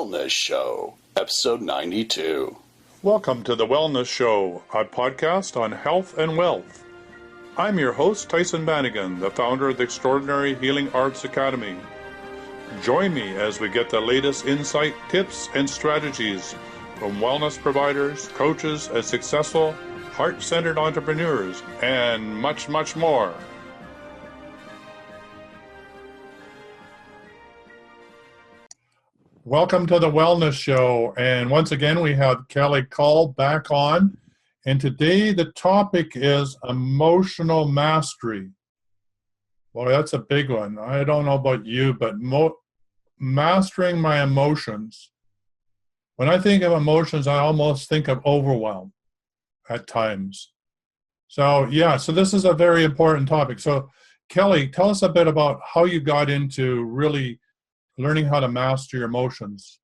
Wellness Show, episode 92. Welcome to The Wellness Show, a podcast on health and wealth. I'm your host, Tyson Bannigan, the founder of the Extraordinary Healing Arts Academy. Join me as we get the latest insight, tips, and strategies from wellness providers, coaches, and successful, heart-centered entrepreneurs, and much, much more. Welcome to the Wellness Show, and once again we have Kelly Call back on, and today the topic is emotional mastery. Well, that's a big one. I don't know about you, but mastering my emotions. When I think of emotions, I almost think of overwhelm at times. So this is a very important topic. So Kelly, tell us a bit about how you got into really learning how to master your emotions.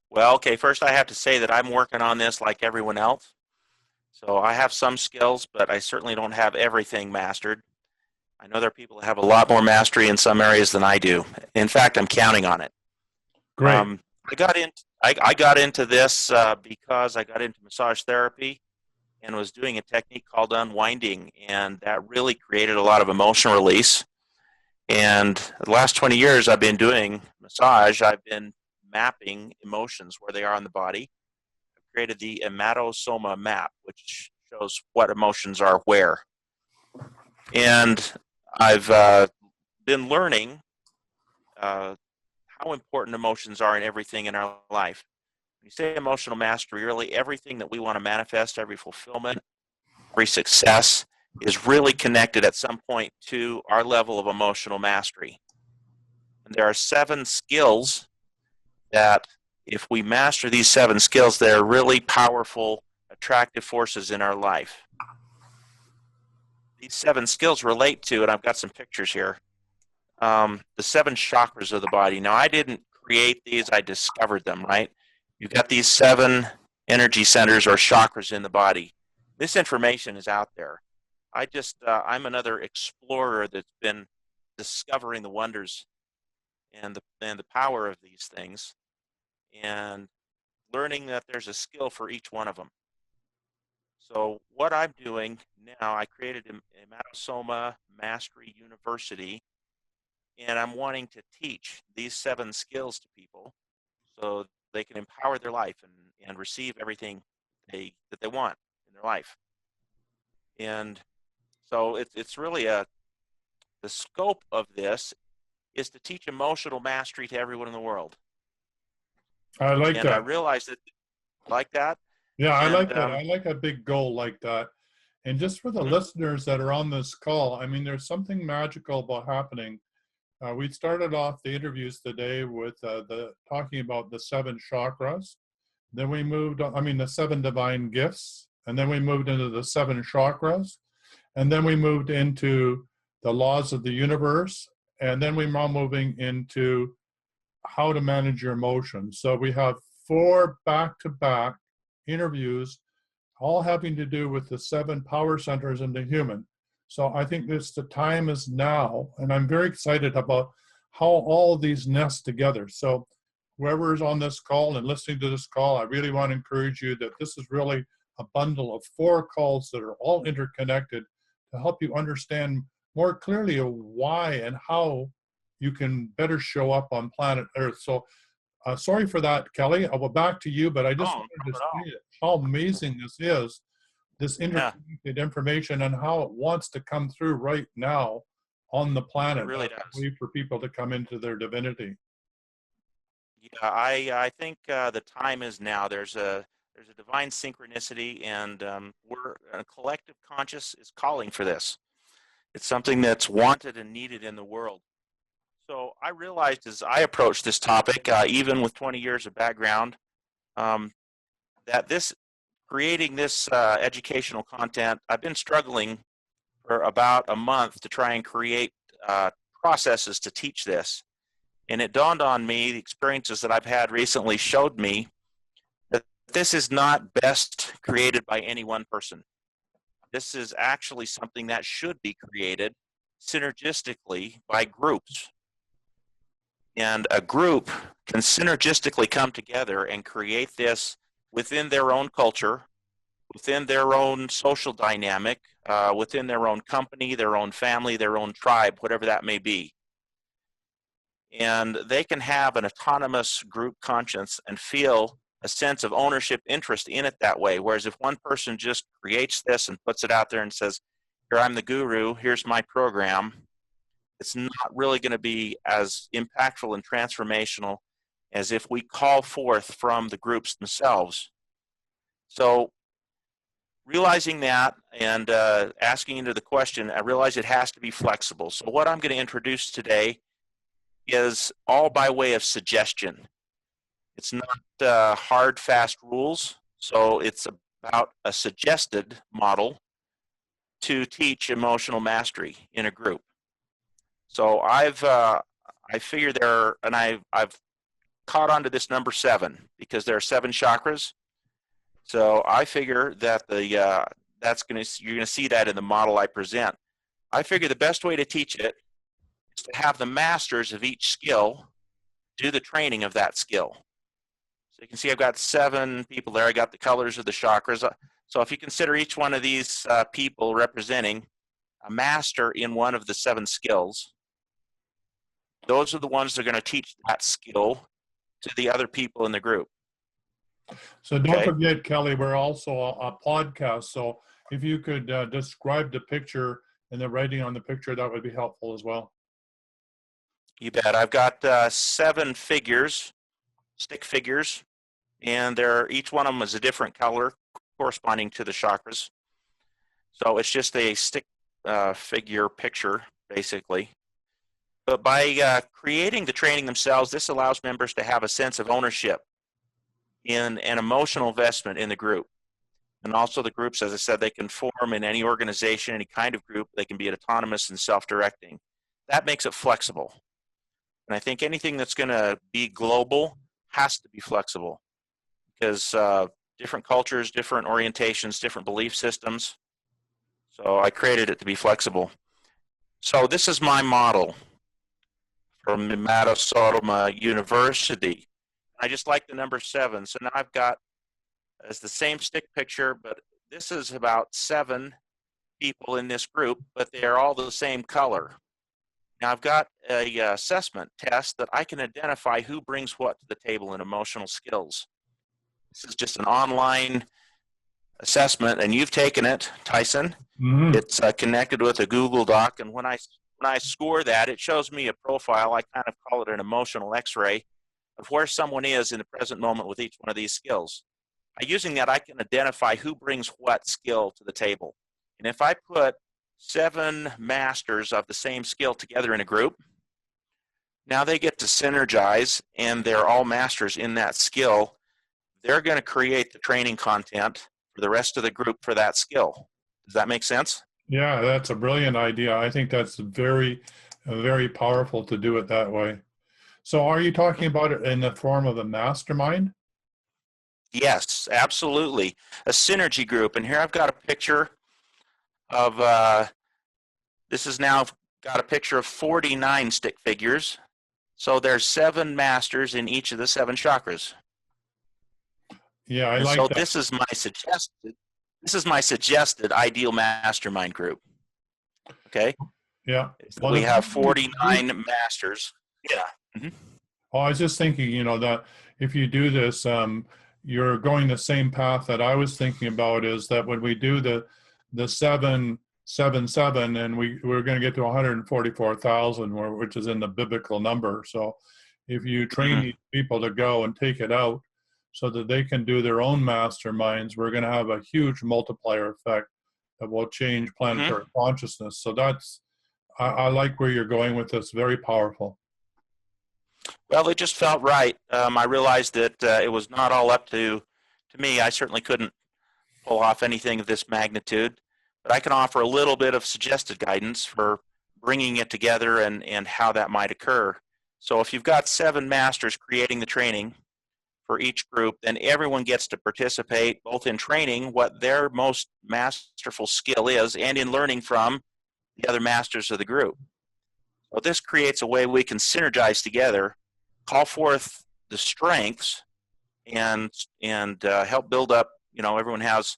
Well, okay, first I have to say that I'm working on this like everyone else. So I have some skills, but I certainly don't have everything mastered. I know there are people that have a lot more mastery in some areas than I do. In fact, I'm counting on it. Great. I got into this because I got into massage therapy and was doing a technique called unwinding, and that really created a lot of emotional release. And the last 20 years I've been doing massage, I've been mapping emotions where they are in the body. I've created the Ematosoma Map, which shows what emotions are where. And I've been learning how important emotions are in everything in our life. When you say emotional mastery, really everything that we want to manifest, every fulfillment, every success, is really connected at some point to our level of emotional mastery. And there are 7 skills that if we master these 7 skills, they're really powerful, attractive forces in our life. These 7 skills relate to, and I've got some pictures here, the 7 chakras of the body. Now, I didn't create these, I discovered them, right? You've got these 7 energy centers or chakras in the body. This information is out there. I'm another explorer that's been discovering the wonders and the power of these things and learning that there's a skill for each one of them. So what I'm doing now, I created Ematosoma Mastery University, and I'm wanting to teach these 7 skills to people so they can empower their life and receive everything that they want in their life. And so it's really the scope of this is to teach emotional mastery to everyone in the world. I like that. And I realized that, like that. Yeah, I like that. I like a big goal like that. And just for the Mhm. listeners that are on this call, I mean, there's something magical about happening. We started off the interviews today with talking about the 7 chakras. Then we moved on, the 7 divine gifts. And then we moved into the 7 chakras. And then we moved into the laws of the universe. And then we're now moving into how to manage your emotions. So we have 4 back-to-back interviews, all having to do with the 7 power centers in the human. So I think the time is now, and I'm very excited about how all of these nest together. So whoever is on this call and listening to this call, I really want to encourage you that this is really a bundle of 4 calls that are all interconnected to help you understand more clearly why and how you can better show up on planet Earth. So sorry for that, Kelly. I'll go back to you, but I just wanted to say how amazing this is, this interconnected information and how it wants to come through right now on the planet. It really does. Way for people to come into their divinity. Yeah, I think the time is now. There's a divine synchronicity, and a collective conscious is calling for this. It's something that's wanted and needed in the world. So I realized as I approached this topic, even with 20 years of background, that creating this educational content, I've been struggling for about a month to try and create processes to teach this. And it dawned on me, the experiences that I've had recently showed me that this is not best created by any one person. This is actually something that should be created synergistically by groups. And a group can synergistically come together and create this within their own culture, within their own social dynamic, within their own company, their own family, their own tribe, whatever that may be. And they can have an autonomous group conscience and feel a sense of ownership interest in it that way. Whereas if one person just creates this and puts it out there and says, here, I'm the guru, here's my program, it's not really going to be as impactful and transformational as if we call forth from the groups themselves. So realizing that and asking into the question, I realize it has to be flexible. So what I'm going to introduce today is all by way of suggestion. It's not hard, fast rules. So it's about a suggested model to teach emotional mastery in a group. So I figure I've caught on to this number 7 because there are 7 chakras. So I figure that you're going to see that in the model I present. I figure the best way to teach it is to have the masters of each skill do the training of that skill. So you can see I've got 7 people there. I got the colors of the chakras. So if you consider each one of these people representing a master in one of the 7 skills, those are the ones that are going to teach that skill to the other people in the group. So don't forget, Kelly, we're also a podcast. So if you could describe the picture and the writing on the picture, that would be helpful as well. You bet. I've got 7 figures, stick figures, and each one of them is a different color corresponding to the chakras. So it's just a stick figure picture, basically. But by creating the training themselves, this allows members to have a sense of ownership in an emotional investment in the group. And also the groups, as I said, they can form in any organization, any kind of group. They can be autonomous and self-directing. That makes it flexible. And I think anything that's going to be global has to be flexible because different cultures, different orientations, different belief systems. So I created it to be flexible. So this is my model from Ematosoma University. I just like the number 7. So now I've got as the same stick picture, but this is about 7 people in this group, but they are all the same color. Now I've got a assessment test that I can identify who brings what to the table in emotional skills. This is just an online assessment, and you've taken it, Tyson. Mm-hmm. It's connected with a Google Doc, and when I score that, it shows me a profile. I kind of call it an emotional X-ray of where someone is in the present moment with each one of these skills. By using that, I can identify who brings what skill to the table. And if I put 7 masters of the same skill together in a group, now they get to synergize, and they're all masters in that skill. They're going to create the training content for the rest of the group for that skill. Does that make sense? Yeah, that's a brilliant idea. I think that's very, very powerful to do it that way. So are you talking about it in the form of a mastermind? Yes, absolutely. A synergy group. And here I've got a picture of, this is now got a picture of 49 stick figures. So there's 7 masters in each of the 7 chakras. Yeah, I like that. So this is my suggested ideal mastermind group. Okay? Yeah. Well, we have 49 masters. Yeah. Mm-hmm. Well, I was just thinking, that if you do this, you're going the same path that I was thinking about, is that when we do the 777, and we're going to get to 144,000, which is in the biblical number. So if you train these people to go and take it out so that they can do their own masterminds, we're going to have a huge multiplier effect that will change planetary consciousness. So I like where you're going with this. Very powerful. Well, it just felt right. I realized that it was not all up to me. I certainly couldn't pull off anything of this magnitude, but I can offer a little bit of suggested guidance for bringing it together and how that might occur. So if you've got 7 masters creating the training for each group, then everyone gets to participate both in training what their most masterful skill is and in learning from the other masters of the group. So this creates a way we can synergize together call forth the strengths and help build up. Everyone has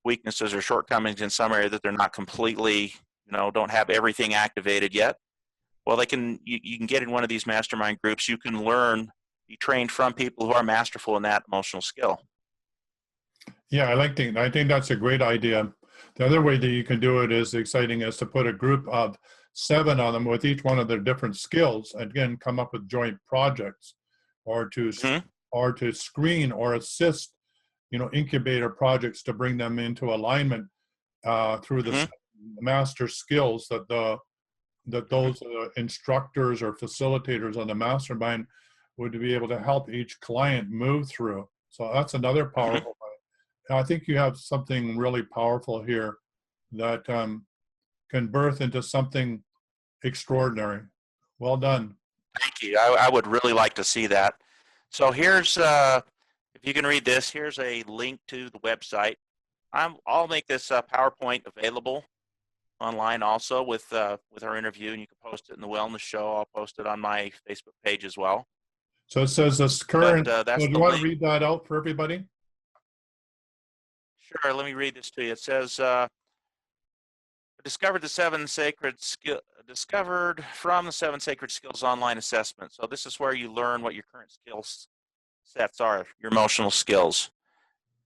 weaknesses or shortcomings in some area that they're not completely, don't have everything activated yet. Well, you can get in one of these mastermind groups. You can be trained from people who are masterful in that emotional skill. Yeah, I think that's a great idea. The other way that you can do it is exciting is to put a group of 7 on them with each one of their different skills. Again, come up with joint projects, or to screen or assist, incubator projects to bring them into alignment through the master skills that those instructors or facilitators on the mastermind would be able to help each client move through. So that's another powerful way. I think you have something really powerful here that can birth into something extraordinary. Well done. Thank you. I would really like to see that. So here's, if you can read this, here's a link to the website. I'll make this PowerPoint available online also with our interview, and you can post it in the Wellness Show. I'll post it on my Facebook page as well. So it says this current. That's do you want to read that out for everybody? Sure. Let me read this to you. It says, discovered from the 7 sacred skills online assessment. So this is where you learn what your current skill sets are, your emotional skills.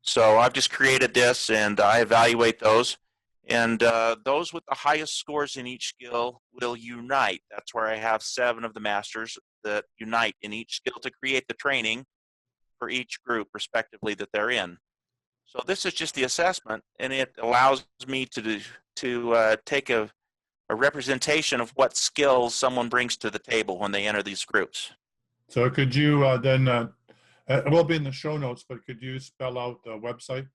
So I've just created this, and I evaluate those. And those with the highest scores in each skill will unite. That's where I have 7 of the masters that unite in each skill to create the training for each group, respectively, that they're in. So this is just the assessment, and it allows me to take a representation of what skills someone brings to the table when they enter these groups. So could you then, it will be in the show notes, but could you spell out the website?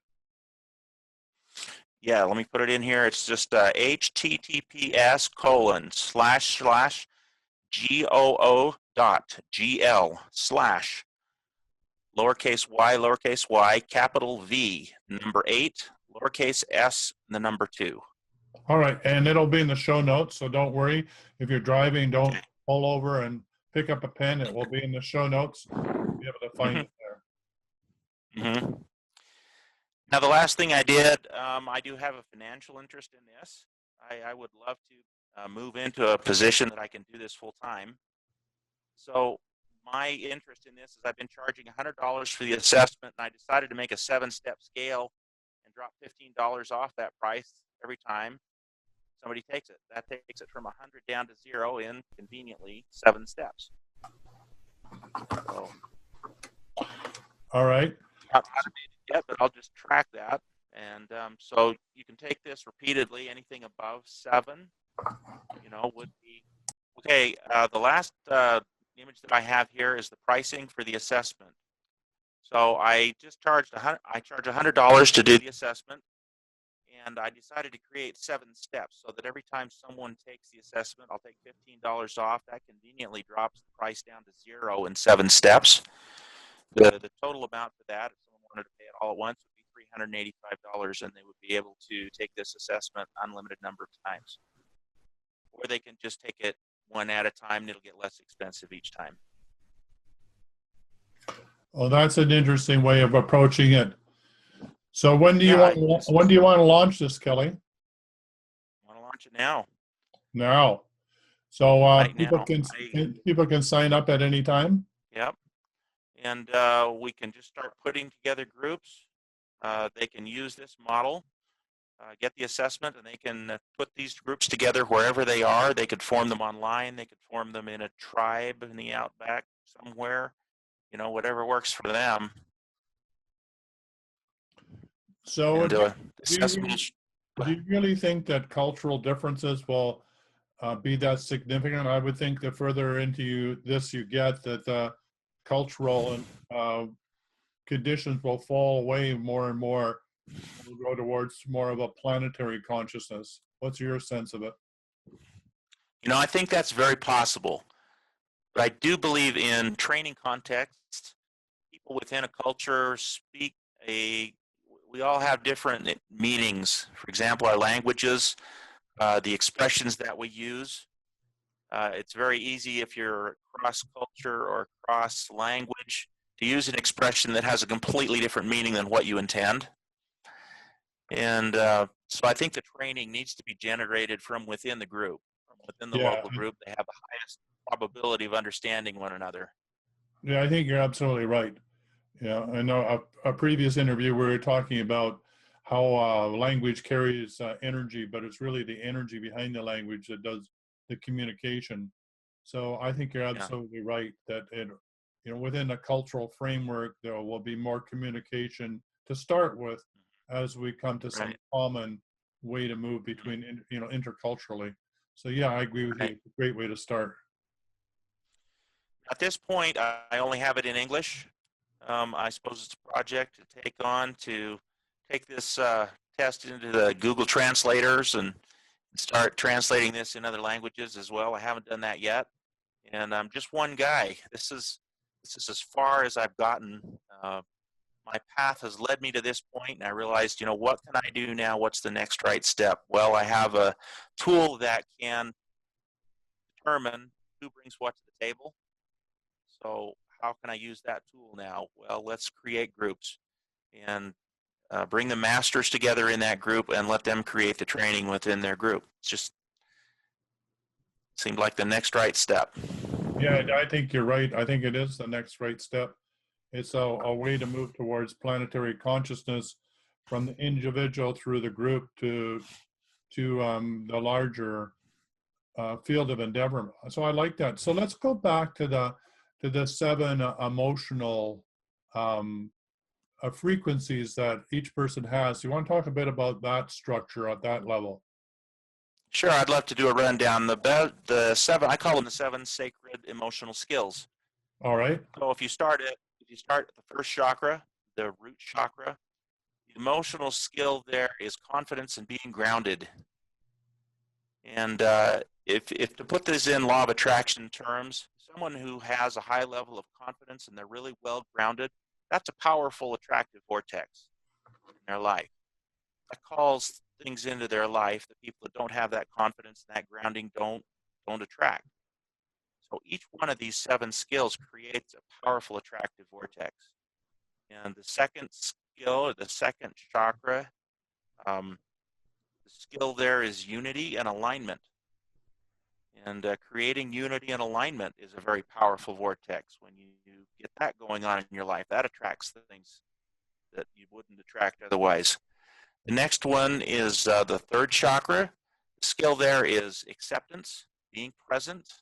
Yeah, let me put it in here. It's just https://goo.gl/lowercase y, capital V, number 8, lowercase s, and the number 2. All right, and it'll be in the show notes, so don't worry. If you're driving, don't pull over and pick up a pen. It will be in the show notes. You'll be able to find it there. Now, the last thing I did, I do have a financial interest in this. I would love to move into a position that I can do this full time. So my interest in this is I've been charging $100 for the assessment, and I decided to make a 7-step scale and drop $15 off that price every time somebody takes it. That takes it from 100 down to 0 in conveniently 7 steps. So, all right. Not automated yet, but I'll just track that. And so you can take this repeatedly. Anything above 7, would be okay. The last image that I have here is the pricing for the assessment. So I just charge $100 to do the assessment, and I decided to create 7 steps so that every time someone takes the assessment, I'll take $15 off. That conveniently drops the price down to 0 in 7 steps. The total amount for that, if someone wanted to pay it all at once, would be $385, and they would be able to take this assessment unlimited number of times. Or they can just take it one at a time, and it'll get less expensive each time. Well, that's an interesting way of approaching it. So when do you want to launch this, Kelly? I want to launch it now. Now. So Right people now. can sign up at any time? Yep. And we can just start putting together groups. They can use this model, get the assessment, and they can put these groups together wherever they are. They could form them online. They could form them in a tribe in the outback somewhere, whatever works for them. So do you really think that cultural differences will be that significant? I would think the further into this you get, that the cultural conditions will fall away more and more. We'll go towards more of a planetary consciousness. What's your sense of it? I think that's very possible. But I do believe in training contexts. People within a culture we all have different meanings. For example, our languages, the expressions that we use. It's very easy if you're cross-culture or cross-language to use an expression that has a completely different meaning than what you intend. And so I think the training needs to be generated from within the group, from within the Yeah, local group. They have the highest probability of understanding one another. yeah, I think you're absolutely right. Yeah, I know a previous interview we were talking about how language carries energy, but it's really the energy behind the language that does the communication. So I think you're Yeah, absolutely right that within a cultural framework, there will be more communication to start with as we come to some right, common way to move between, interculturally. So yeah, I agree with you. right. It's a great way to start. At this point, I only have it in English. I suppose it's a project to take on to take this test into the Google translators and start translating this in other languages as well. I haven't done that yet, and I'm just one guy. This is as far as I've gotten. My path has led me to this point, and I realized, what can I do now? What's the next right step? Well, I have a tool that can determine who brings what to the table. So how can I use that tool now? Well, let's create groups and bring the masters together in that group and let them create the training within their group. It's just seemed like the next right step. Yeah, I think you're right. I think it is the next right step. It's a way to move towards planetary consciousness from the individual through the group to the larger field of endeavor. So I like that. So let's go back to the seven emotional frequencies that each person has. You want to talk a bit about that structure at that level? Sure, I'd love to do a rundown. The seven, I call them the seven sacred emotional skills. All right. So if you start at the first chakra, the root chakra, the emotional skill there is confidence and being grounded. And if to put this in law of attraction terms, someone who has a high level of confidence and they're really well grounded, that's a powerful attractive vortex in their life. That calls things into their life that people that don't have that confidence and that grounding don't attract. So each one of these seven skills creates a powerful attractive vortex. And the second skill, or the second chakra, um, the skill there is unity and alignment. And creating unity and alignment is a very powerful vortex. When you get that going on in your life, that attracts the things that you wouldn't attract otherwise. The next one is the third chakra. The skill there is acceptance, being present.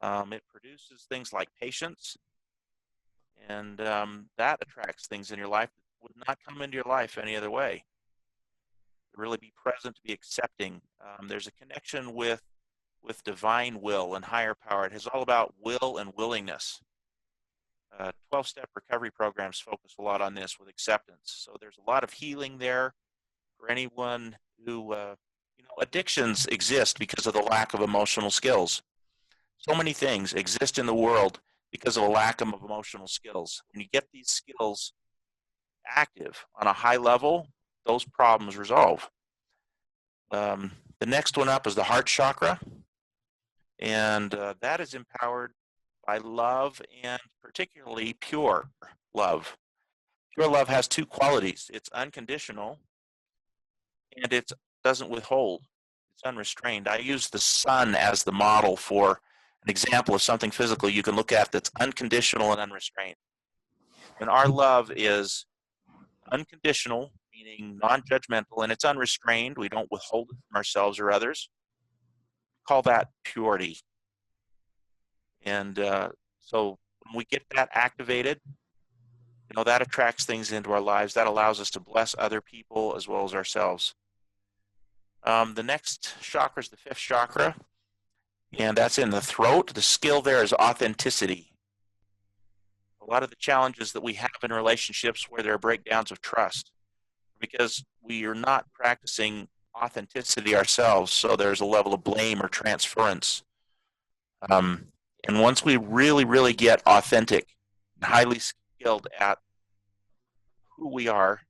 It produces things like patience, and that attracts things in your life that would not come into your life any other way. To really be present, to be accepting. There's a connection with divine will and higher power. It is all about will and willingness. 12-step recovery programs focus a lot on this with acceptance. So there's a lot of healing there for anyone who, addictions exist because of the lack of emotional skills. So many things exist in the world because of a lack of emotional skills. When you get these skills active on a high level, those problems resolve. The next one up is the heart chakra, and that is empowered by love, and particularly pure love. Pure love has two qualities. It's unconditional, and it doesn't withhold. It's unrestrained. I use the sun as the model for an example of something physical you can look at that's unconditional and unrestrained. When our love is unconditional, meaning non-judgmental, and it's unrestrained, we don't withhold it from ourselves or others, call that purity. And so when we get that activated, that attracts things into our lives. That allows us to bless other people as well as ourselves. The next chakra is the fifth chakra, and that's in the throat. The skill there is authenticity. A lot of the challenges that we have in relationships where there are breakdowns of trust because we are not practicing authenticity ourselves, so there's a level of blame or transference. And once we really, really get authentic and highly skilled at who we are,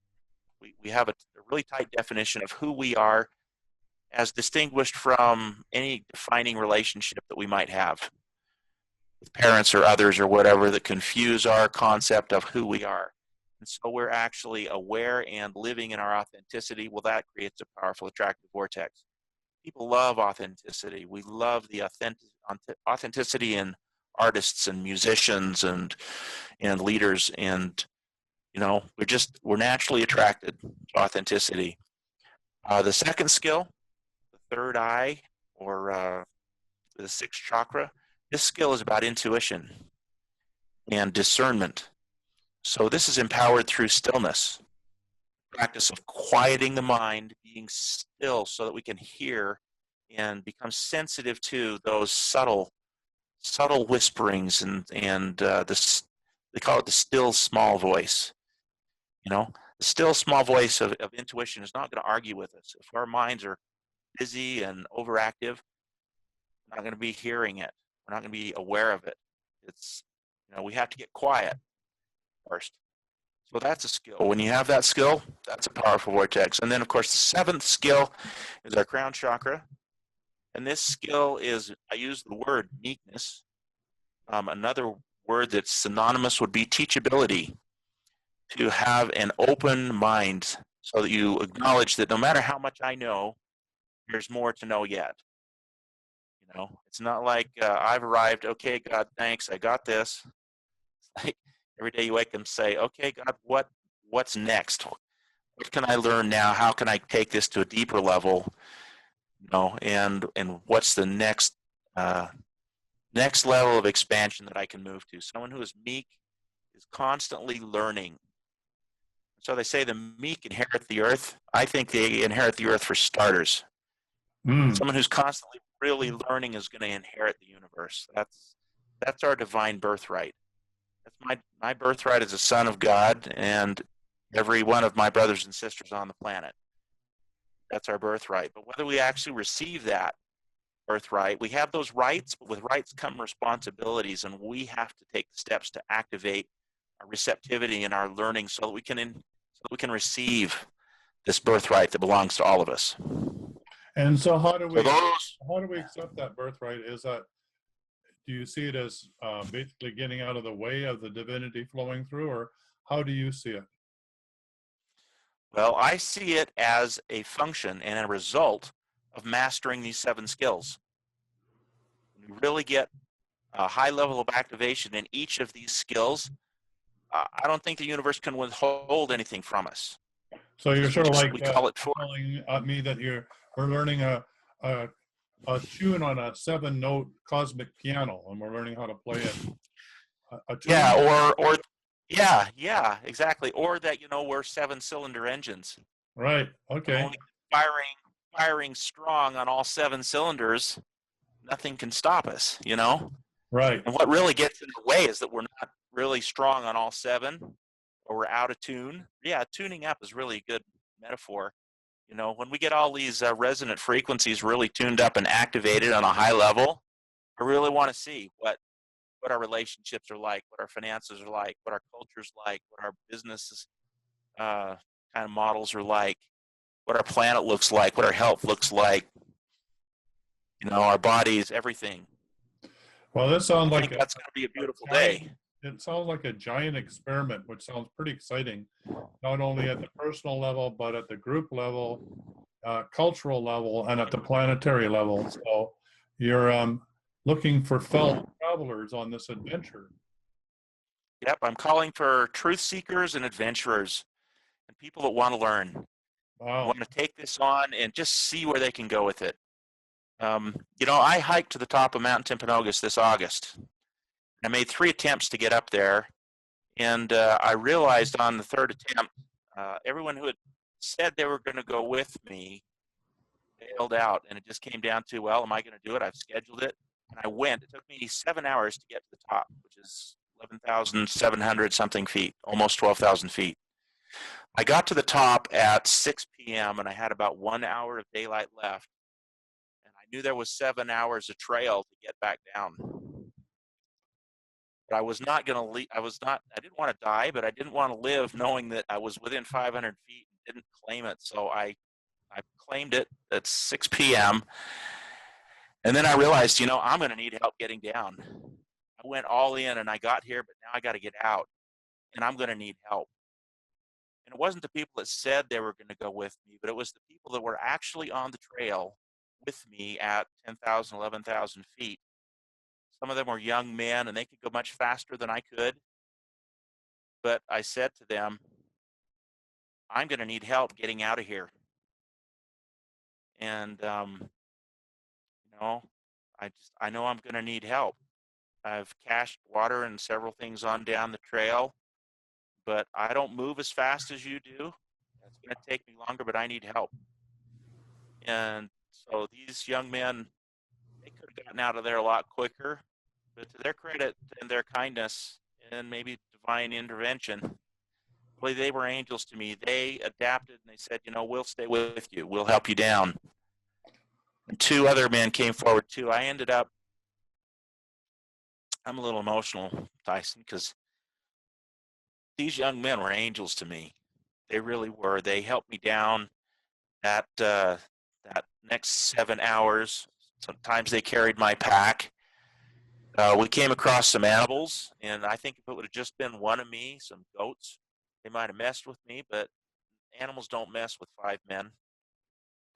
we have a really tight definition of who we are as distinguished from any defining relationship that we might have with parents or others or whatever that confuse our concept of who we are. And so we're actually aware and living in our authenticity. Well, that creates a powerful attractive vortex. People love authenticity. We love the authenticity in artists and musicians and leaders, and we're naturally attracted to authenticity. The second skill, the third eye, or the sixth chakra, this skill is about intuition and discernment. So this is empowered through stillness, practice of quieting the mind, being still so that we can hear and become sensitive to those subtle whisperings and this, they call it the still small voice. The still small voice of intuition is not going to argue with us. If our minds are busy and overactive, we're not going to be hearing it. We're not going to be aware of it. It's, we have to get quiet first. So that's a skill. When you have that skill, that's a powerful vortex. And then, of course, the seventh skill is our crown chakra. And this skill is, I use the word meekness. Another word that's synonymous would be teachability. To have an open mind so that you acknowledge that no matter how much I know, there's more to know yet. It's not like I've arrived, okay, God, thanks, I got this. Like every day you wake up and say, okay, God, what's next? What can I learn now? How can I take this to a deeper level? And what's the next level of expansion that I can move to? Someone who is meek is constantly learning. So they say the meek inherit the earth. I think they inherit the earth for starters. Someone who's constantly really learning is going to inherit the universe. That's our divine birthright. That's my birthright as a son of God, and every one of my brothers and sisters on the planet. That's our birthright. But whether we actually receive that birthright, we have those rights, but with rights come responsibilities, and we have to take the steps to activate our receptivity and our learning so that we can receive this birthright that belongs to all of us. And so how do we accept that birthright? Do you see it as basically getting out of the way of the divinity flowing through, or how do you see it? Well, I see it as a function and a result of mastering these 7 skills. When we really get a high level of activation in each of these skills, I don't think the universe can withhold anything from us. So you're sort of like we call it telling me that we're learning a tune on a 7-note cosmic piano, and we're learning how to play it. A tune? Yeah, exactly. Or that we're 7-cylinder engines. Right. Okay. Only firing strong on all 7 cylinders, nothing can stop us. Right. And what really gets in the way is that we're not really strong on all 7, or we're out of tune. Yeah, tuning up is really a good metaphor. When we get all these resonant frequencies really tuned up and activated on a high level, I really want to see what our relationships are like, what our finances are like, what our culture's like, what our businesses kind of models are like, what our planet looks like, what our health looks like, our bodies, everything. Well, this sounds like that's going to be a beautiful day. It sounds like a giant experiment, which sounds pretty exciting, not only at the personal level, but at the group level, cultural level, and at the planetary level. So you're looking for fellow travelers on this adventure. Yep, I'm calling for truth seekers and adventurers and people that want to learn. Wow. Want to take this on and just see where they can go with it. I hiked to the top of Mount Timpanogos this August. I made 3 attempts to get up there, and I realized on the 3rd attempt, everyone who had said they were going to go with me bailed out, and it just came down to, well, am I going to do it? I've scheduled it, and I went. It took me 7 hours to get to the top, which is 11,700 something feet, almost 12,000 feet. I got to the top at 6 p.m., and I had about 1 hour of daylight left, and I knew there was 7 hours of trail to get back down. But I was not going to leave. I didn't want to die, but I didn't want to live knowing that I was within 500 feet and didn't claim it. So I I claimed it at 6 p.m. And then I realized, I'm going to need help getting down. I went all in and I got here, but now I got to get out and I'm going to need help. And it wasn't the people that said they were going to go with me, but it was the people that were actually on the trail with me at 10,000, 11,000 feet. Some of them were young men and they could go much faster than I could. But I said to them, I'm going to need help getting out of here. And, I know I'm going to need help. I've cached water and several things on down the trail, but I don't move as fast as you do. It's going to take me longer, but I need help. And so these young men, they could have gotten out of there a lot quicker, but to their credit and their kindness and maybe divine intervention, really they were angels to me. They adapted and they said, we'll stay with you. We'll help you down. And two other men came forward too. I'm a little emotional, Tyson, because these young men were angels to me. They really were. They helped me down that next 7 hours. Sometimes they carried my pack. We came across some animals, and I think if it would have just been one of me, some goats, they might have messed with me, but animals don't mess with 5 men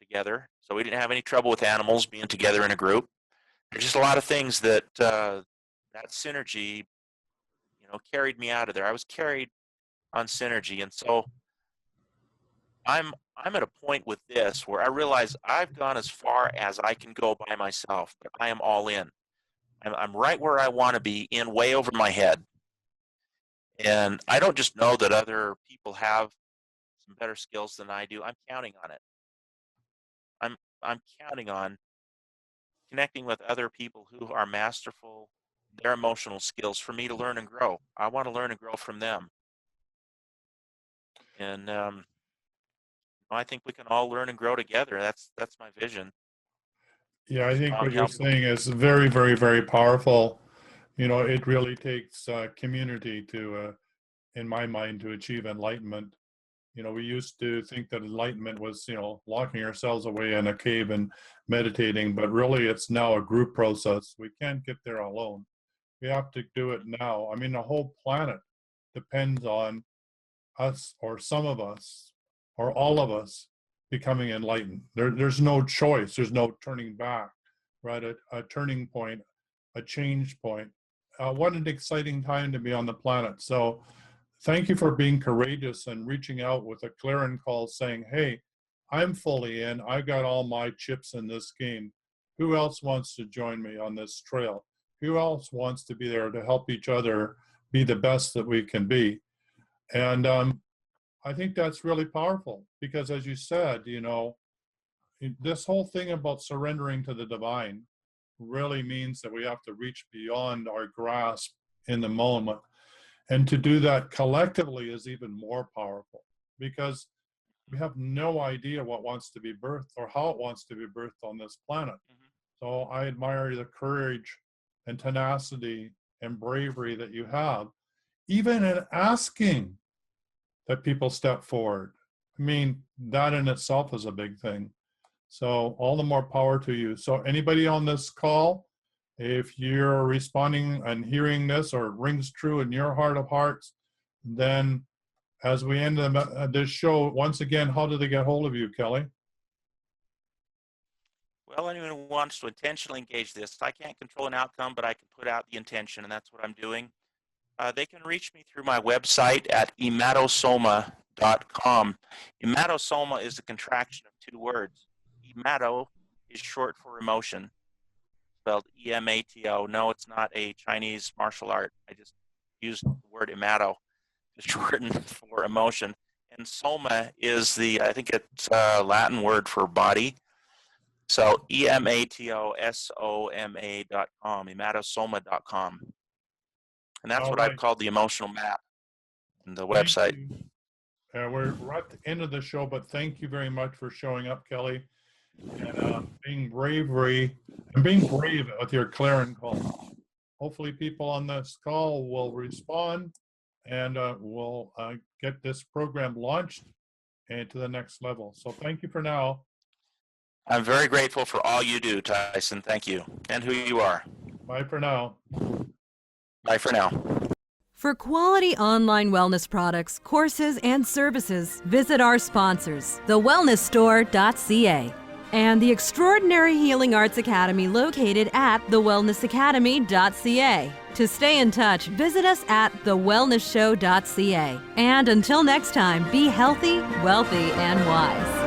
together. So we didn't have any trouble with animals being together in a group. There's just a lot of things that that synergy, carried me out of there. I was carried on synergy, and so I'm at a point with this where I realize I've gone as far as I can go by myself, but I am all in. I'm right where I want to be, in way over my head. And I don't just know that other people have some better skills than I do. I'm counting on it. I'm counting on connecting with other people who are masterful in their emotional skills for me to learn and grow. I want to learn and grow from them. And I think we can all learn and grow together. That's my vision. Yeah, I think Strong, what you're healthy. saying is very, very, very powerful. It really takes community to, in my mind, to achieve enlightenment. We used to think that enlightenment was, locking ourselves away in a cave and meditating, but really it's now a group process. We can't get there alone. We have to do it now. I mean, the whole planet depends on us, or some of us, or all of us becoming enlightened. There's no choice. There's no turning back, right? A turning point, a change point. What an exciting time to be on the planet. So thank you for being courageous and reaching out with a clarion call saying, hey, I'm fully in. I got all my chips in this game. Who else wants to join me on this trail? Who else wants to be there to help each other be the best that we can be? And I think that's really powerful because, as you said, this whole thing about surrendering to the divine really means that we have to reach beyond our grasp in the moment. And to do that collectively is even more powerful because we have no idea what wants to be birthed or how it wants to be birthed on this planet. So I admire the courage and tenacity and bravery that you have, even in asking that people step forward. I mean, that in itself is a big thing. So all the more power to you. So anybody on this call, if you're responding and hearing this or it rings true in your heart of hearts, then as we end this show, once again, how do they get hold of you, Kelly? Well, anyone who wants to intentionally engage this, I can't control an outcome, but I can put out the intention, and that's what I'm doing. They can reach me through my website at ematosoma.com. Ematosoma is a contraction of 2 words. Emato is short for emotion, spelled E-M-A-T-O. No, it's not a Chinese martial art. I just used the word emato to shorten for emotion. And soma is I think it's a Latin word for body. So ematosoma.com, ematosoma.com. And that's All what I've right. called the emotional map in the Thank website. you. We're at the end of the show, but thank you very much for showing up, Kelly, and being brave with your clarion call. Hopefully people on this call will respond and we'll get this program launched and to the next level. So thank you for now. I'm very grateful for all you do, Tyson. Thank you. And who you are. Bye for now. Bye for now. For quality online wellness products, courses, and services, visit our sponsors, thewellnessstore.ca and the Extraordinary Healing Arts Academy located at thewellnessacademy.ca. To stay in touch, visit us at thewellnessshow.ca. And until next time, be healthy, wealthy, and wise.